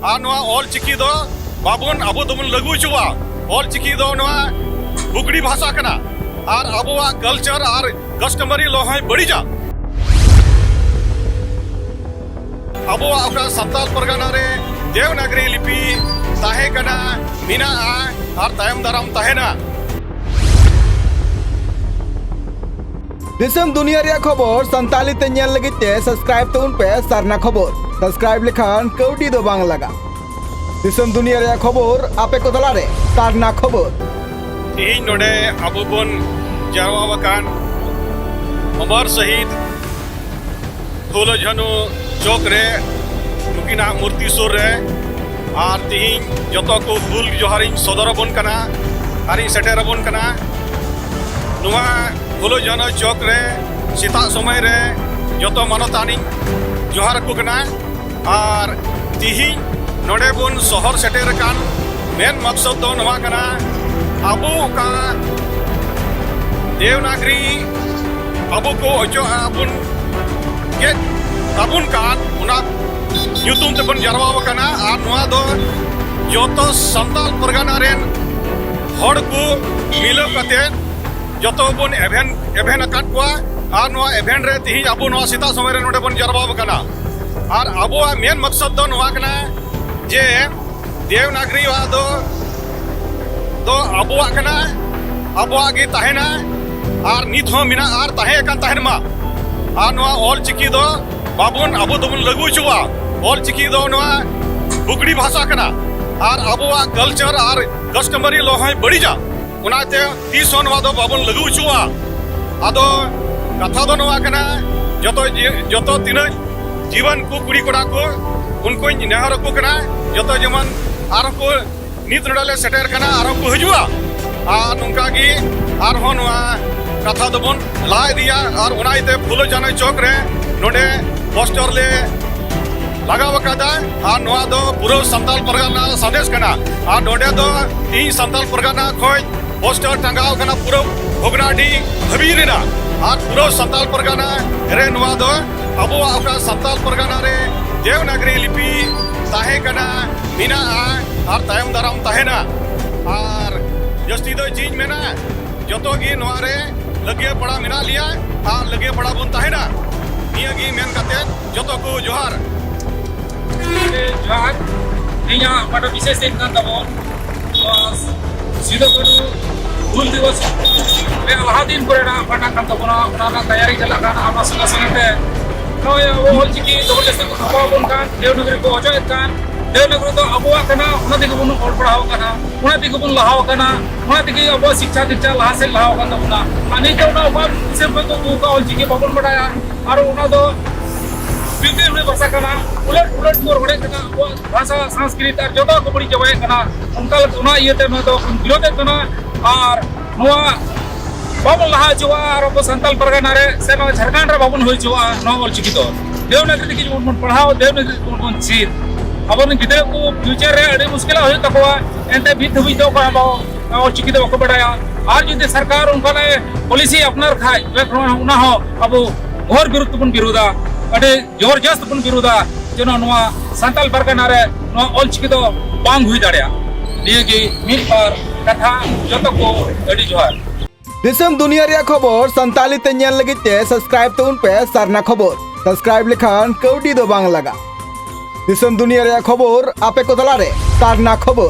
और नवा ऑल चिकी दो बाबुन अबो दोबुन लगू चुवा ऑल चिकी दो नवा बुगड़ी भाषा कना और अबोवा कल्चर और कस्टमरी लो है बड़ी जा अबोवा ओका संताल परगना रे देवनागरी लिपि ताहे कना मीना और तायम दाराम ताहेना दिसम दुनिया रे खबर संताली ते नेल लगित ते सब्सक्राइब तउन पे सरना खबर सब्सक्राइब लेखान कौडी दो बांग लगा दिसम दुनिया रे खबर आपे को तला रे सरना खबर ᱤᱧ ᱱᱚᱰᱮ ᱟᱵᱚ ᱵᱚᱱ ᱡᱟᱨᱣᱟ ᱟᱠᱟᱱ अमर शहीद फूलो झनु चौक रे नुकिना मूर्ति सुर रे और तिहिन जतो को हुल जोहारिन सदरबन कना आरी सेटेरबन कना नुआ फूलो झनु चौक रे सीता समय रे जतो मानतानी जोहार को कना और तिहिन नोडे बन शहर सेटेर कान मेन मकसद दो नुआ कना अबो का देवनागरी अबो को अचो अबुन के अबुन कान उना ᱧᱩᱛᱩᱢ ᱛᱮᱵᱚᱱ ᱡᱟᱨᱣᱟ ᱟᱠᱟᱱᱟ ᱟᱨ ᱱᱚᱣᱟ ᱫᱚ ᱡᱚᱛᱚ ᱥᱟᱱᱛᱟᱲ ᱯᱟᱨᱜᱟᱱᱟ ᱨᱮᱱ ᱦᱚᱲ ᱠᱚ ᱢᱤᱞᱟᱹᱣ ᱠᱟᱛᱮ ᱡᱚᱛᱚ ᱵᱚᱱ ᱮᱵᱷᱮᱱ ᱟᱠᱟᱫ ᱠᱚᱣᱟ ᱟᱨ ᱱᱚᱣᱟ ᱮᱵᱷᱮᱱ ᱨᱮ ᱛᱤᱦᱤᱧ ᱟᱵᱚ ᱱᱚᱣᱟ ᱥᱮᱛᱟᱜ ᱥᱚᱢᱚᱭ ᱨᱮ ᱱᱚᱰᱮ ᱵᱚᱱ ᱡᱟᱨᱣᱟ ᱟᱠᱟᱱᱟ ᱟᱨ ᱟᱵᱚᱣᱟᱜ ᱢᱮᱱ ᱢᱚᱠᱥᱚᱫ ᱫᱚ ᱱᱚᱣᱟ ᱠᱟᱱᱟ ᱡᱮ देवनागरीवा दो अबुआ कना अबुआ गे तहेना और नित हो मिना और तहे कान तहेन मा और नवा ऑल चिकी दो बाबुन अबो दोबुन लगू चुवा ऑल चिकी दो नवा बुगड़ी भाषा कना और अबुआ कल्चर और कस्टमरी लो है बड़ी जा उनाते 30 नवा दो बाबुन लगू चुवा आदो कथा दो नवा कना जतो तीन जीवन को कुड़ी कोड़ा को उनको नेहर को कना जतो जमन आर को नित नडले सेटर कना आर को हजुआ और नुका गी आर हो नवा कथा दोबन ला दिया और उनाइते फूलो जानो चौक रे नोडे पोस्टर ले लगाव कादा और नवा दो पूरा संताल परगना संदेश कना और नोडे दो ती संताल परगना खोज पोस्टर टंगाव कना पूरा भोगनाडी हबीरेना और पूरा संताल परगना रे नवा दो अबो ओका संताल परगना रे देवनागरी लिपि ताहे कना मीना और तायम दाराम ताहेना और जस्ती दो चीज में ना जतो गी नवा रे लगे पड़ा मिना लिया और लगे पड़ा बुन ताहेना निया गी मेन कते जतो को जोहार जोहार निया बड़ा विशेष दिन का तबो सीधो करू हुल दिवस पे लहा दिन करे ना पटा का तबो ना तैयारी चला का आमा संग संगते नोय वो होल चिकी दोबल जस्ते को खपा बन का देवनगरी को अजय कान देवनगरी तो अबुआ कना उना दिगो बन और पढ़ाओ कना उना दिगो बन लहाओ कना उना दिगो अबुआ शिक्षा दीक्षा लहा से लहाओ कना उना अनी तो उना बार से तो का होल चिकी बबन बडाया और उना दो बिल्कुल हुए भाषा कना उलट मोर बड़े कना अबुआ भाषा संस्कृति और जतो को बड़ी जवाय कना उनका उना इयते न तो विरोध कना और नोआ बाबन लहा जुआ और अब संताल परगना रे से न झारखंड रे बाबन होई जुआ न ऑल चिकी तो देवनागरी की जोन पढ़ाओ देवनागरी कोन चीज अब गिद्रे को फ्यूचर रे अड़ी मुश्किल हो तकवा एंते भी थबी दो का ऑल चिकी तो को बडाया आज जो सरकार उनका ने पॉलिसी अपनार खाय उना हो अब घोर विरुद्ध बन विरोधा अड़े जबरदस्त बन विरोधा जनो नवा संताल परगना रे न ऑल चिकी तो बांग हुई दाड़या नियगी मिल पर कथा जतो को अड़ी जोहार दिसम दुनिया रे खबर संताली ते नेल लगित ते सब्सक्राइब तउन पे सरना खबर सब्सक्राइब लेखान कौडी दो बांग लगा दिसम दुनिया रे खबर आपे को तला रे सरना खबर।